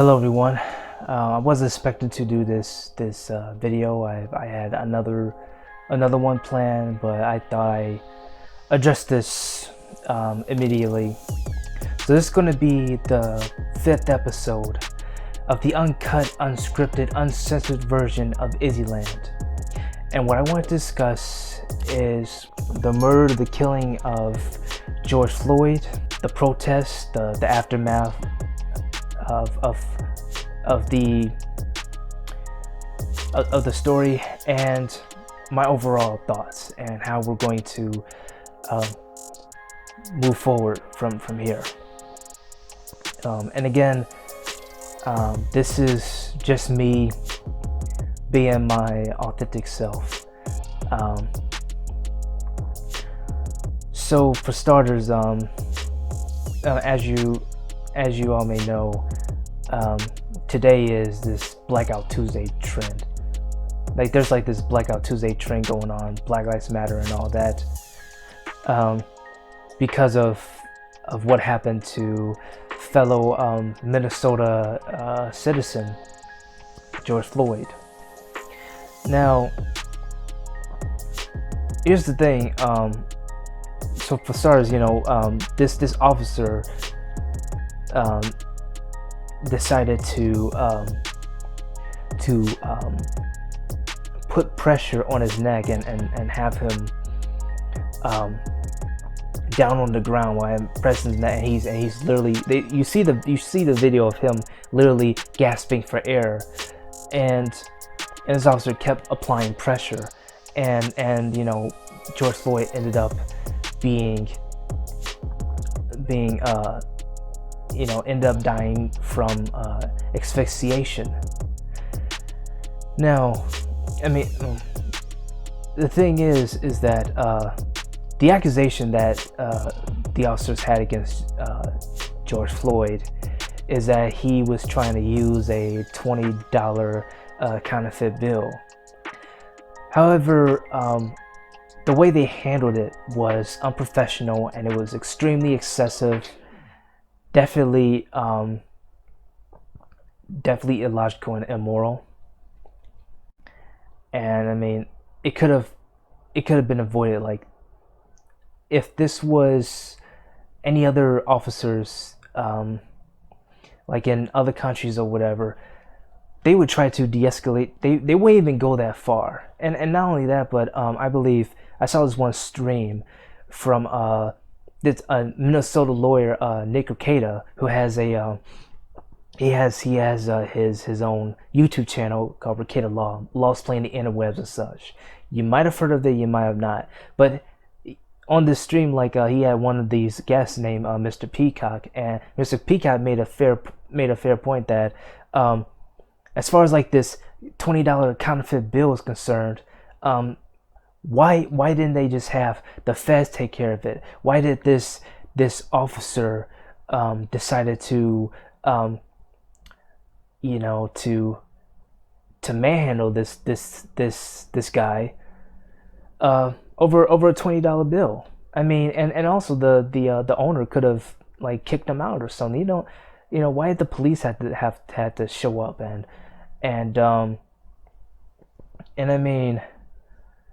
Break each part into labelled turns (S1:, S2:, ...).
S1: Hello everyone. I wasn't expecting to do this video. I had another one planned, but I thought I address this immediately. So this is going to be the 5th episode of the uncut, unscripted, uncensored version of IzzyLand. And what I want to discuss is the murder, the killing of George Floyd, the protests, the aftermath of the story, and my overall thoughts and how we're going to move forward from here. And again, this is just me being my authentic self. So for starters, as you all may know, today is this Blackout Tuesday trend. Like there's like this Blackout Tuesday trend going on, Black Lives Matter and all that, because of what happened to fellow Minnesota citizen George Floyd. Now, here's the thing. So for starters, this officer decided to put pressure on his neck and have him down on the ground while I'm pressing his neck, and he's literally you see the video of him literally gasping for air, and this officer kept applying pressure, and George Floyd ended up end up dying from asphyxiation. Now, I mean, the thing is that the accusation that the officers had against George Floyd is that he was trying to use a $20 counterfeit bill. However, the way they handled it was unprofessional, and it was extremely excessive. Definitely illogical and immoral. And I mean, it could have been avoided. Like, if this was any other officers, like in other countries or whatever, they would try to de-escalate. They wouldn't even go that far. And not only that, but I believe I saw this one stream from this Minnesota lawyer, Nick Ricada, who has his own YouTube channel called Ricada Law, Laws Playing the Interwebs and such. You might have heard of it, you might have not. But on this stream, like he had one of these guests named Mr. Peacock, and Mr. Peacock made a fair point that as far as like this $20 counterfeit bill is concerned, why didn't they just have the feds take care of it? Why did this officer decided to manhandle this guy over a $20 bill? I mean, and also the owner could have like kicked him out or something. Why did the police had to show up and I mean,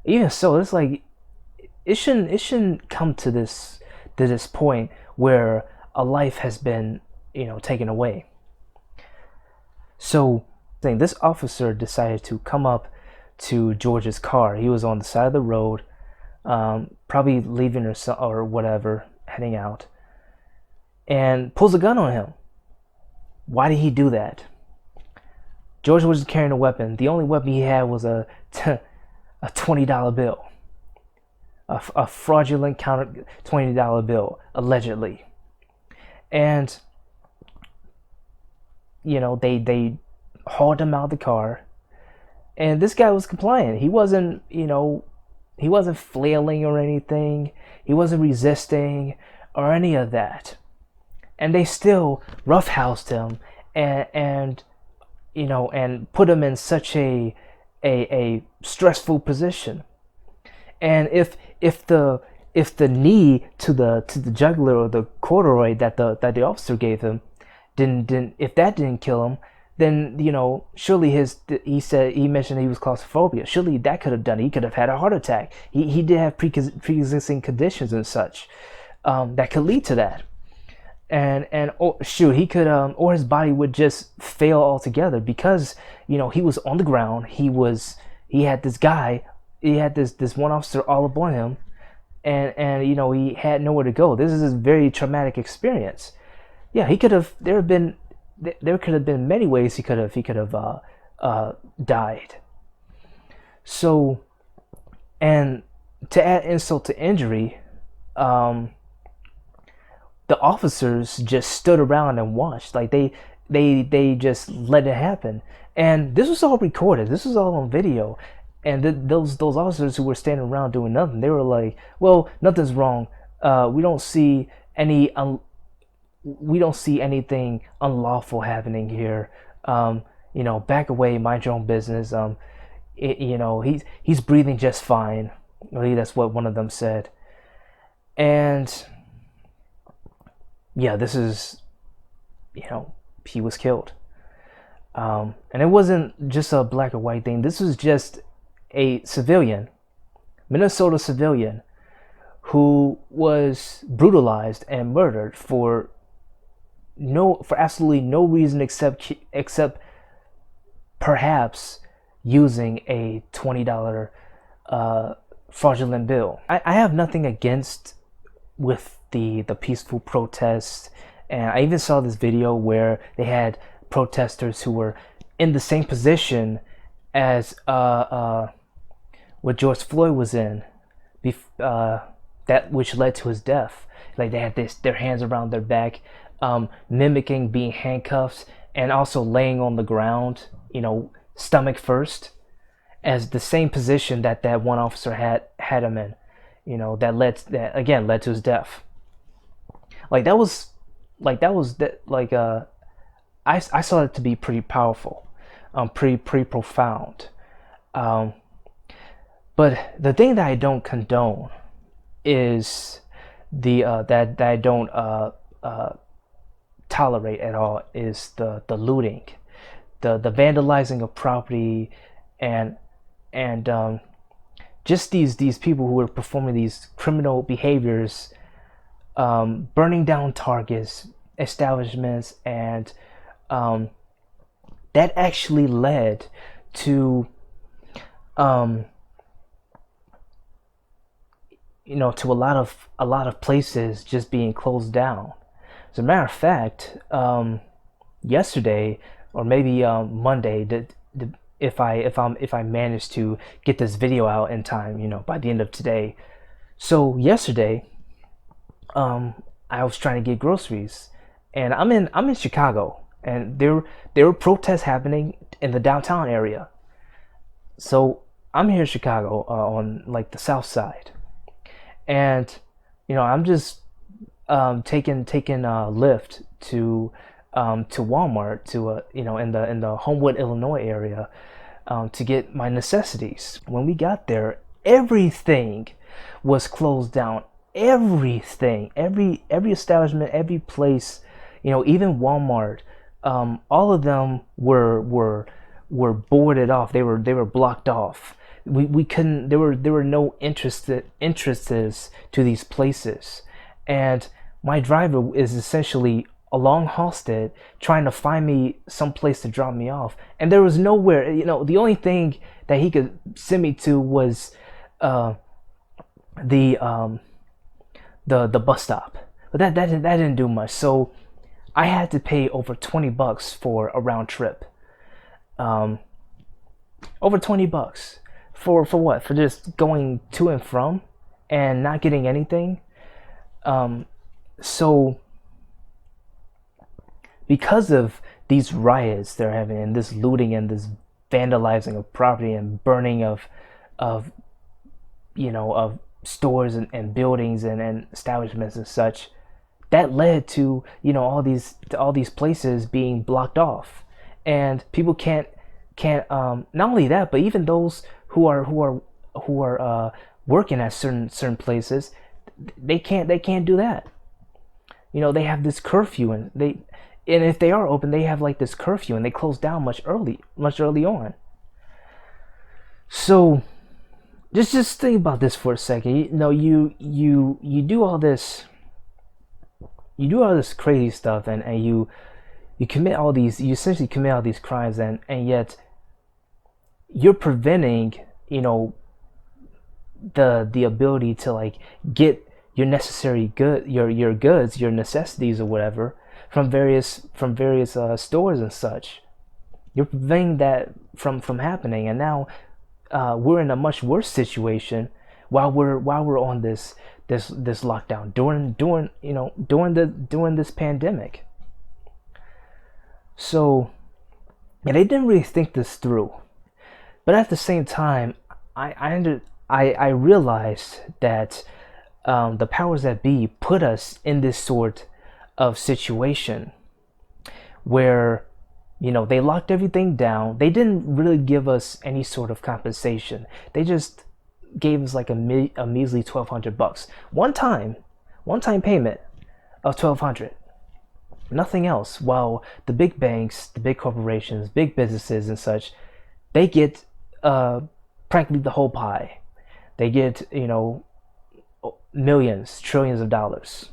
S1: even so, it's like it shouldn't come to this point where a life has been taken away. So this officer decided to come up to George's car. He was on the side of the road, probably leaving or whatever, heading out, and pulls a gun on him. Why did he do that? George was carrying a weapon. The only weapon he had was a $20 bill, a fraudulent counter $20 bill, allegedly. And they hauled him out of the car, and this guy was compliant. He wasn't flailing or anything. He wasn't resisting or any of that. And they still roughhoused him and put him in such a stressful position. And if the knee to the jugular or the corduroy that the officer gave him didn't if that didn't kill him, then surely he mentioned he was claustrophobia. Surely that could have done it. He could have had a heart attack. He did have pre-existing conditions and such that could lead to that. And oh, shoot, he could or his body would just fail altogether, because he was on the ground. He had this guy, he had this one officer all up on him, and he had nowhere to go. This is a very traumatic experience. Yeah, he could have. There could have been many ways he could have died. So, and to add insult to injury, the officers just stood around and watched. Like they just let it happen. And this was all recorded. This was all on video. And those officers who were standing around doing nothing, they were like, "Well, nothing's wrong. We don't see anything unlawful happening here. Back away, mind your own business. He's breathing just fine." At least that's what one of them said. And yeah, this is, he was killed. And it wasn't just a black or white thing. This was just a civilian, Minnesota civilian, who was brutalized and murdered for absolutely no reason except perhaps using a $20 fraudulent bill. I have nothing against with the peaceful protests, and I even saw this video where they had protesters who were in the same position as what George Floyd was in, that which led to his death. Like they had their hands around their back, mimicking being handcuffed, and also laying on the ground, stomach first, as the same position that one officer had him in, that led to his death. I saw it to be pretty powerful, pretty profound. But the thing that I don't condone is that I don't tolerate at all is the looting, the vandalizing of property, and just these people who are performing these criminal behaviors, burning down Targets, establishments, and that actually led to to a lot of places just being closed down. As a matter of fact, yesterday or maybe Monday, if I manage to get this video out in time, by the end of today. So yesterday, I was trying to get groceries, and I'm in Chicago, and there were protests happening in the downtown area. So I'm here in Chicago, on like the south side, and I'm just taking a Lyft to Walmart, to in the Homewood, Illinois area, to get my necessities. When we got there, everything was closed down. Everything, every establishment, every place, even Walmart, all of them were boarded off. They were blocked off. We couldn't. There were no entrances to these places, and my driver is essentially along Halstead trying to find me some place to drop me off, and there was nowhere. The only thing that he could send me to was the bus stop, but that didn't do much. So I had to pay over $20 for a round trip. Over $20 for what? For just going to and from and not getting anything. So because of these riots they're having, and this looting and this vandalizing of property and burning of stores and buildings and establishments and such, that led to all these places being blocked off, and people can't not only that, but even those who are working at certain places, they can't do that. They have this curfew, and And if they are open, they have like this curfew, and they close down much early on. So just think about this for a second. You do all this, crazy stuff, and you essentially commit all these crimes, and yet you're preventing, the ability to like get your necessary your goods, your necessities or whatever from various stores and such. You're preventing that from happening, and now we're in a much worse situation while we're on this lockdown during this pandemic. So, and they didn't really think this through. But at the same time, I realized that the powers that be put us in this sort of situation where, they locked everything down. They didn't really give us any sort of compensation. They just gave us like a measly $1,200 one time payment of $1,200. Nothing else. While the big banks, the big corporations, big businesses and such, they get practically the whole pie. They get, millions, trillions of dollars.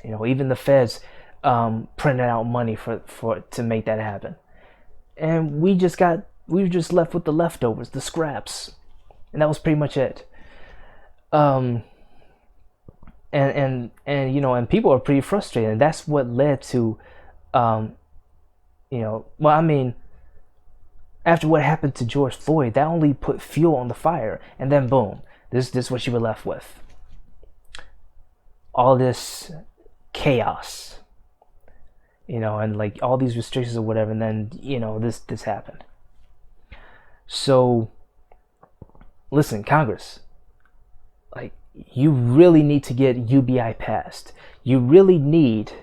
S1: Even the feds printed out money for to make that happen. And we were just left with the leftovers, the scraps. And that was pretty much it. And people are pretty frustrated, and that's what led to after what happened to George Floyd, that only put fuel on the fire, and then boom, this is what you were left with. All this chaos, and like all these restrictions or whatever, and then this happened. So listen, Congress, like, you really need to get UBI passed. You really need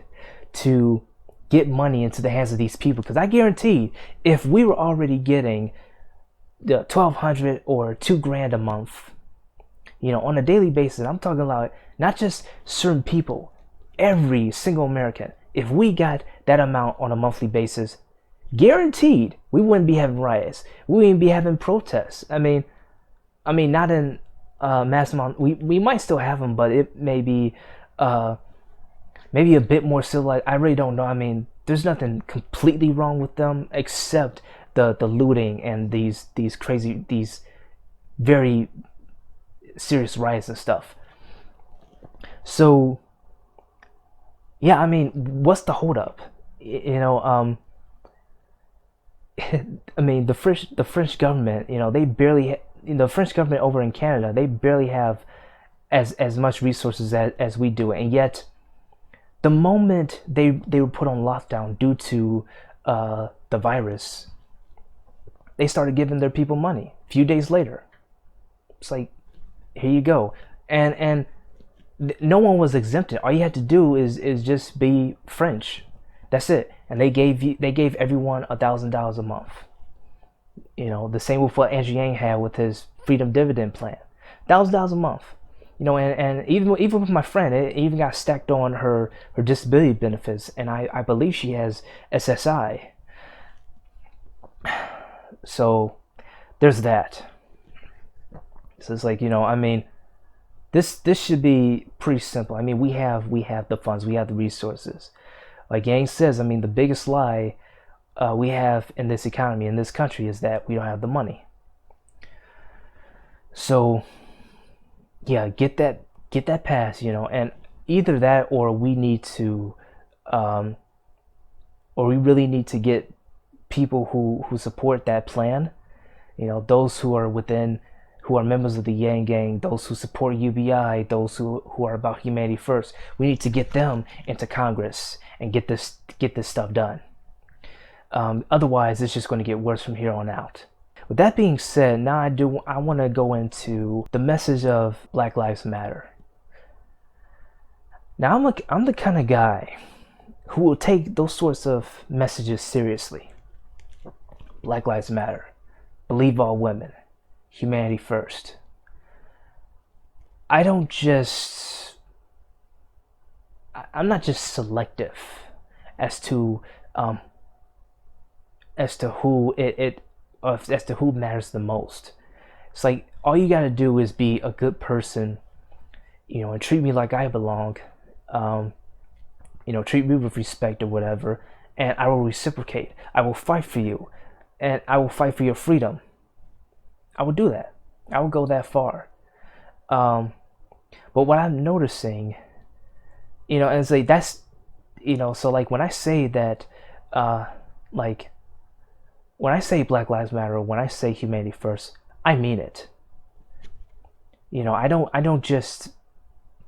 S1: to get money into the hands of these people, because I guarantee if we were already getting the $1,200 or $2,000 a month, on a daily basis, I'm talking about not just certain people, every single American. If we got that amount on a monthly basis, guaranteed we wouldn't be having riots. We wouldn't be having protests. I mean, not in mass amount. We might still have them, but it may be maybe a bit more civilized. I really don't know. There's nothing completely wrong with them except the looting and these very serious riots and stuff. So yeah, what's the holdup? The French government, they barely, the French government over in Canada, they barely have as much resources as we do, and yet the moment they were put on lockdown due to the virus, they started giving their people money. A few days later, it's like, here you go, and no one was exempted. All you had to do is just be French. That's it. And they gave everyone $1,000 a month. The same with what Andrew Yang had with his freedom dividend plan, $1,000 a month. And even with my friend, it even got stacked on her disability benefits, and I believe she has SSI. So there's that. So it's like, this should be pretty simple. We have the funds, we have the resources. Like Yang says, the biggest lie we have in this economy, in this country, is that we don't have the money. So yeah, get that passed, and either that, or we need to or we really need to get people who support that plan, those who are members of the Yang Gang, those who support UBI, those who are about humanity first. We need to get them into Congress and get this stuff done. Otherwise, it's just going to get worse from here on out. With that being said, now I want to go into the message of Black Lives Matter. Now I'm the kind of guy who will take those sorts of messages seriously. Black Lives Matter, believe all women, humanity first. I'm not just selective as to um, as to who as to who matters the most. It's like all you gotta do is be a good person, and treat me like I belong. Um, treat me with respect or whatever, and I will reciprocate. I will fight for you, and I will fight for your freedom. I will do that. I will go that far. Um, but what I'm noticing, and it's like that's, so like when I say that, uh, like when I say Black Lives Matter, or when I say humanity first, I mean it. I don't just,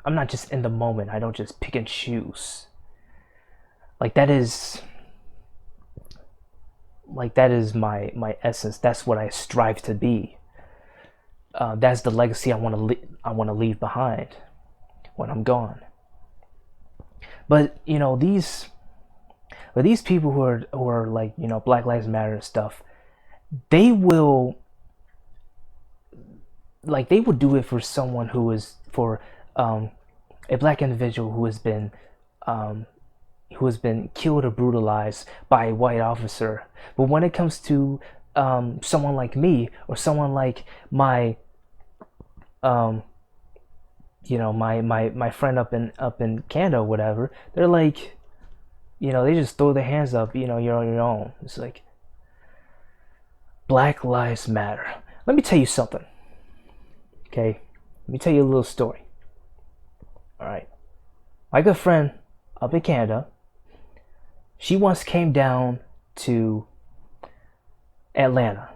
S1: I'm not just in the moment. I don't just pick and choose. Like that is my essence. That's what I strive to be. That's the legacy I want to leave behind when I'm gone. But these people who are like Black Lives Matter and stuff, they will they would do it for someone who is for a black individual um, who has been killed or brutalized by a white officer. But when it comes to someone like me, or someone like um, my friend up in Canada or whatever, they're like, they just throw their hands up. You're on your own. It's like Black Lives Matter. Let me tell you something. Okay, let me tell you a little story. All right, my good friend up in Canada, she once came down to Atlanta.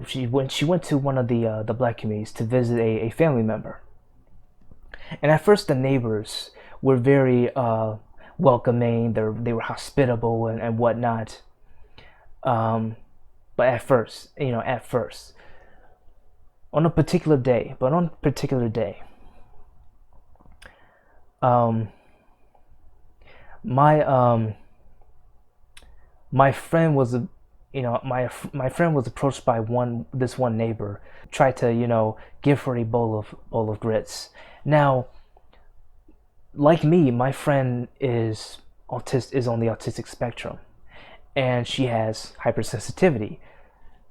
S1: She went to one of the black communities to visit a family member. And at first, the neighbors were very welcoming. They were hospitable and whatnot. But at first, on a particular day, um, my my friend was my friend was approached by this one neighbor, tried to give her a bowl of grits. Now, like me, my friend is on the autistic spectrum, and she has hypersensitivity.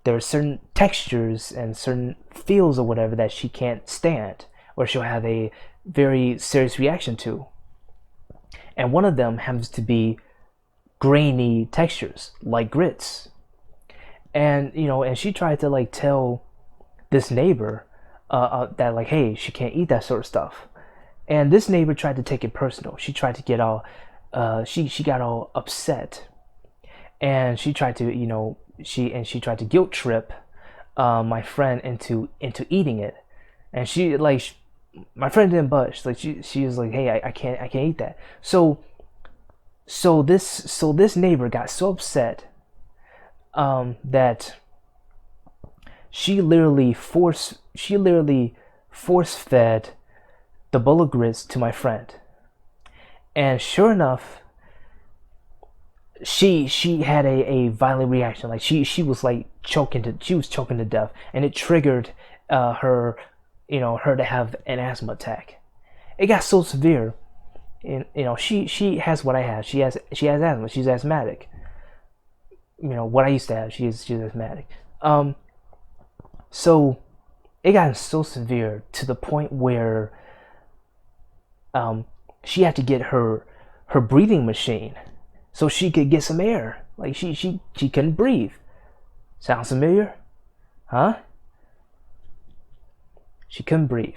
S1: There are certain textures and certain feels or whatever that she can't stand, or she'll have a very serious reaction to. And one of them happens to be grainy textures like grits. And and she tried to tell this neighbor that hey, she can't eat that sort of stuff. And this neighbor tried to take it personal. She tried to get all she got all upset, and she tried to she tried to guilt trip my friend into eating it. And my friend didn't budge. She was like, hey, I can't eat that. So this neighbor got so upset that she literally force fed the bowl of grits to my friend. And sure enough, she had a violent reaction. She was choking to death, and it triggered her her to have an asthma attack. It got so severe. And she has what I have. She has asthma. She's asthmatic. What I used to have. She's asthmatic. So it got so severe to the point where she had to get her breathing machine so she could get some air. She couldn't breathe. Sounds familiar? Huh? She couldn't breathe.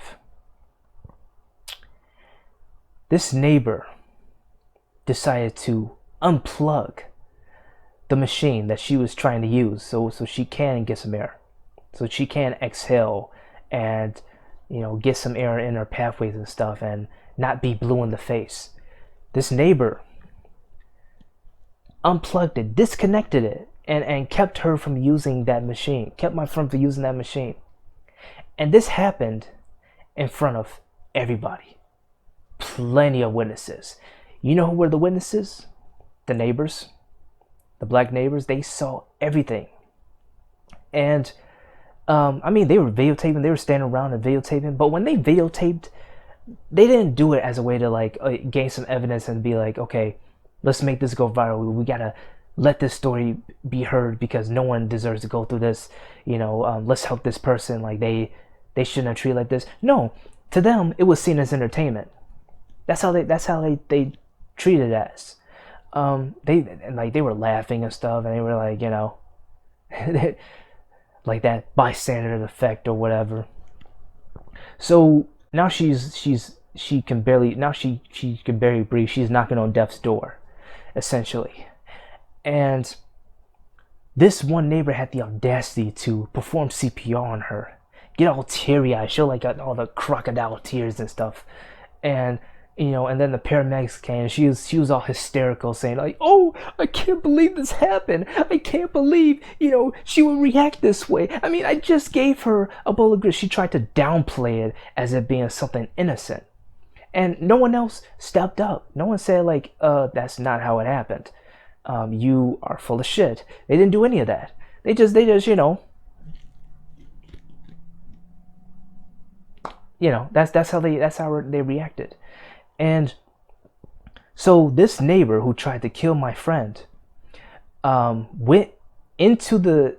S1: This neighbor decided to unplug the machine that she was trying to use so she can get some air, so she can exhale and get some air in her pathways and stuff and not be blue in the face. This neighbor unplugged it, disconnected it, and kept her from using that machine, kept my friend from using that machine. And this happened in front of everybody. Plenty of witnesses. You know who were the witnesses? The neighbors. The black neighbors. They saw everything. And they were videotaping. They were standing around and videotaping. But when they videotaped, they didn't do it as a way to gain some evidence and be like, okay, Let's make this go viral. We gotta let this story be heard because no one deserves to go through this. Let's help this person. Like they shouldn't have treated like this. No, to them it was seen as entertainment. That's how they treated it as. They were laughing and stuff, and they were like, like that bystander effect or whatever. So now she can barely breathe. She's knocking on death's door, essentially. And this one neighbor had the audacity to perform CPR on her, get all teary-eyed, show like all the crocodile tears and stuff. And and then the paramedics came, and she was all hysterical, saying like, "Oh, I can't believe this happened. I can't believe she would react this way. I mean, I just gave her a bowl of grits." She tried to downplay it as it being something innocent, and no one else stepped up. No one said like, "That's not how it happened. You are full of shit." They didn't do any of that. They just that's how they reacted. And so this neighbor who tried to kill my friend went with the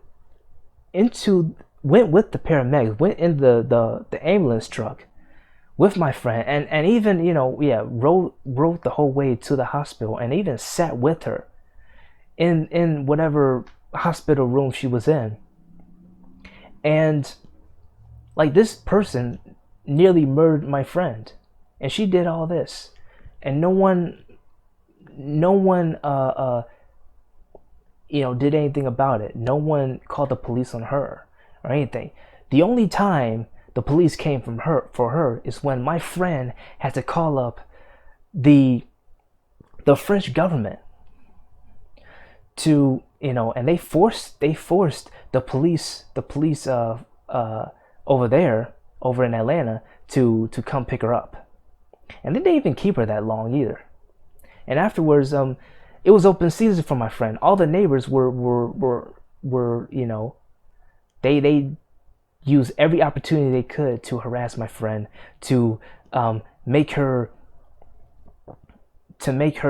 S1: paramedics, went in the ambulance truck with my friend, and even rode the whole way to the hospital, and even sat with her in whatever hospital room she was in. And like, this person nearly murdered my friend, and she did all this, and no one did anything about it. No one called the police on her or anything. The only time the police came for her is when my friend had to call up the French government to and they forced the police over in Atlanta to come pick her up. And they didn't even keep her that long either. And afterwards, it was open season for my friend. All the neighbors were they used every opportunity they could to harass my friend, to make her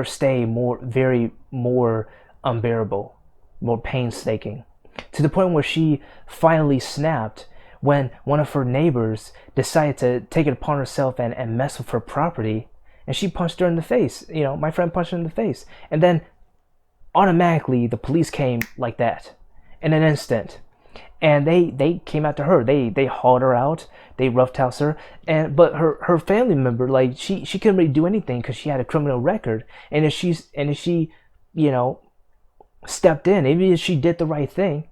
S1: stay more unbearable, more painstaking, to the point where she finally snapped when one of her neighbors decided to take it upon herself and mess with her property, and she punched her in the face. My friend punched her in the face, and then automatically the police came like that in an instant, and they came after her. They hauled her out, they roughhoused her, but her family member, like, she couldn't really do anything because she had a criminal record, and if she stepped in, even if she did the right thing,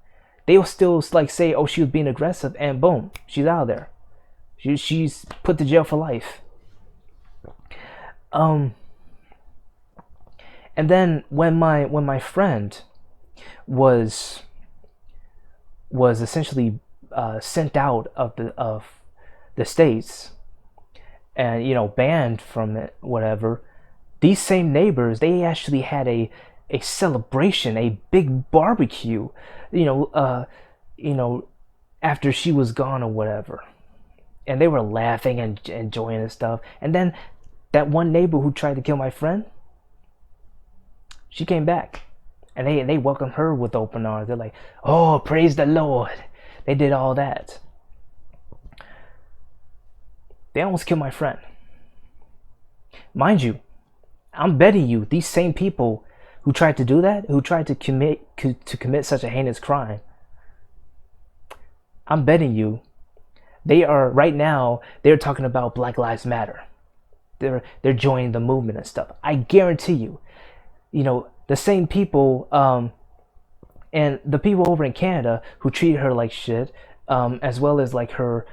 S1: they will still like say, "Oh, she was being aggressive," and boom, she's out of there. She's put to jail for life. And then when my friend was essentially sent out of the States, and banned from it, whatever, these same neighbors, they actually had a celebration, a big barbecue, after she was gone or whatever, and they were laughing and enjoying and stuff. And then that one neighbor who tried to kill my friend, she came back, and they welcomed her with open arms. They're like, "Oh, praise the Lord." They did all that. They almost killed my friend. Mind you, I'm betting you these same people who tried to do that, who tried to commit such a heinous crime, I'm betting you right now they're talking about Black Lives Matter. They're joining the movement and stuff. I guarantee you, the same people, and the people over in Canada who treated her like shit, as well as like her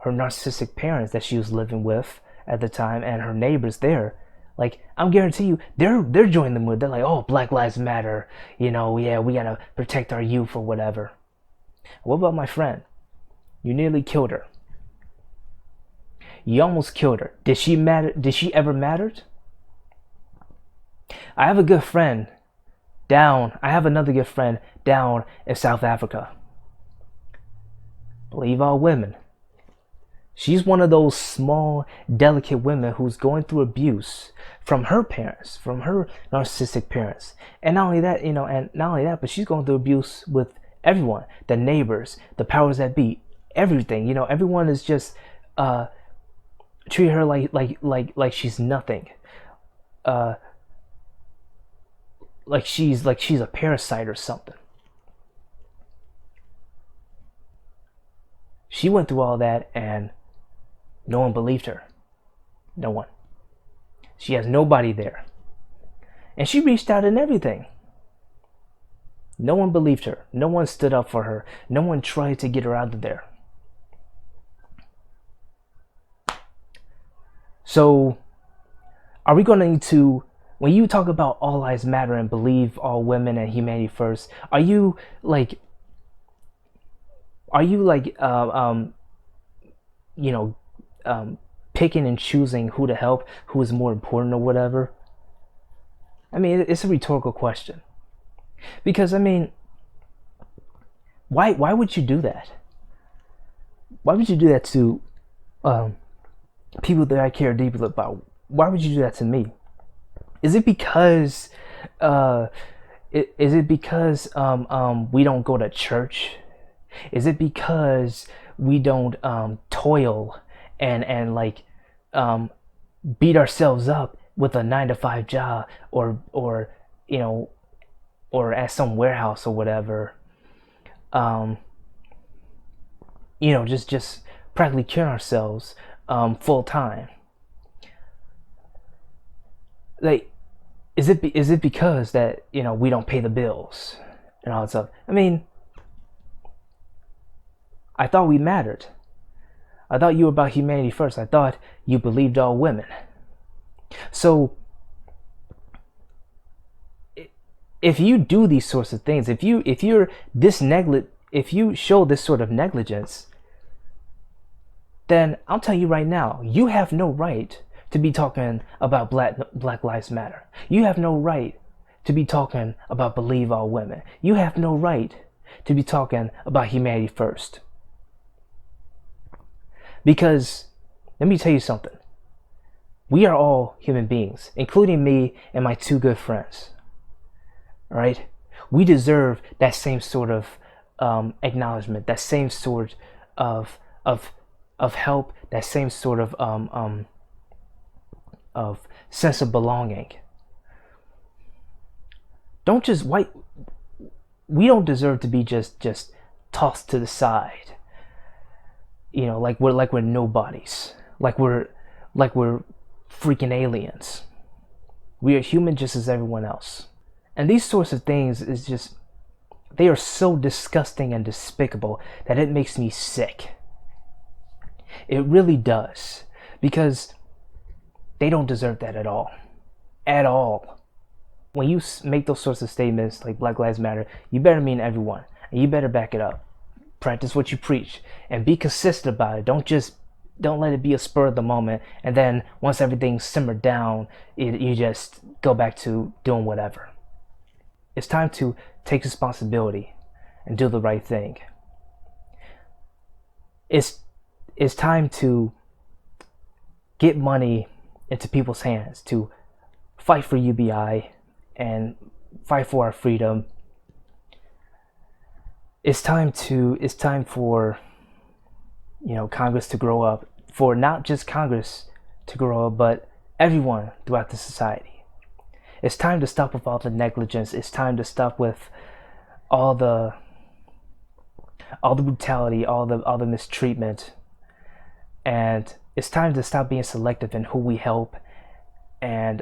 S1: narcissistic parents that she was living with at the time, and her neighbors there. Like, I'm guarantee you, they're joining the movement. They're like, "Oh, Black Lives Matter. Yeah, we gotta protect our youth or whatever." What about my friend? You nearly killed her. You almost killed her. Did she matter? Did she ever matter? I have another good friend down in South Africa. Believe all women. She's one of those small, delicate women who's going through abuse from her parents, from her narcissistic parents. And not only that, but she's going through abuse with everyone, the neighbors, the powers that be, everything. Everyone is just treat her like she's nothing. Like she's a parasite or something. She went through all that and no one believed her. No one. She has nobody there. And she reached out and everything. No one believed her. No one stood up for her. No one tried to get her out of there. So, are we going to need to, when you talk about all lives matter and believe all women and humanity first, are you picking and choosing who to help, who is more important or whatever? I mean, it's a rhetorical question. Because, why would you do that? Why would you do that to people that I care deeply about? Why would you do that to me? Is it because we don't go to church? Is it because we don't toil and beat ourselves up with a 9-to-5 job or at some warehouse or whatever? Just practically killing ourselves full time. Like, is it because that we don't pay the bills and all that stuff? I thought we mattered. I thought you were about humanity first. I thought you believed all women. So if you do these sorts of things, if you show this sort of negligence, then I'll tell you right now, you have no right to be talking about Black Lives Matter. You have no right to be talking about believe all women. You have no right to be talking about humanity first. Because, let me tell you something. We are all human beings, including me and my two good friends. Alright? We deserve that same sort of acknowledgement, that same sort of help, that same sort of sense of belonging. We don't deserve to be just tossed to the side. Like we're nobodies. Like we're freaking aliens. We are human just as everyone else. And these sorts of things they are so disgusting and despicable that it makes me sick. It really does. Because they don't deserve that at all. At all. When you make those sorts of statements like Black Lives Matter, you better mean everyone. And you better back it up. Practice what you preach. And be consistent about it. Don't let it be a spur of the moment. And then once everything's simmered down, you just go back to doing whatever. It's time to take responsibility and do the right thing. It's time to get money into people's hands, to fight for UBI and fight for our freedom. It's time for Congress to grow up, for not just Congress to grow up, but everyone throughout the society. It's time to stop with all the negligence. It's time to stop with all the brutality, all the mistreatment. And it's time to stop being selective in who we help and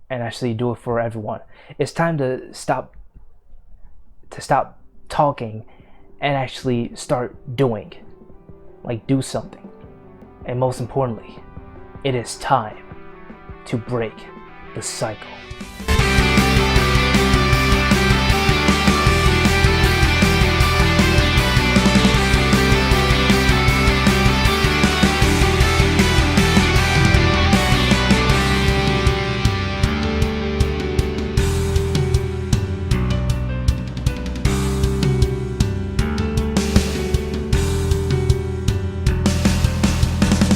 S1: actually do it for everyone. It's time to stop talking and actually start doing. Like, do something. And most importantly, it is time to break the cycle.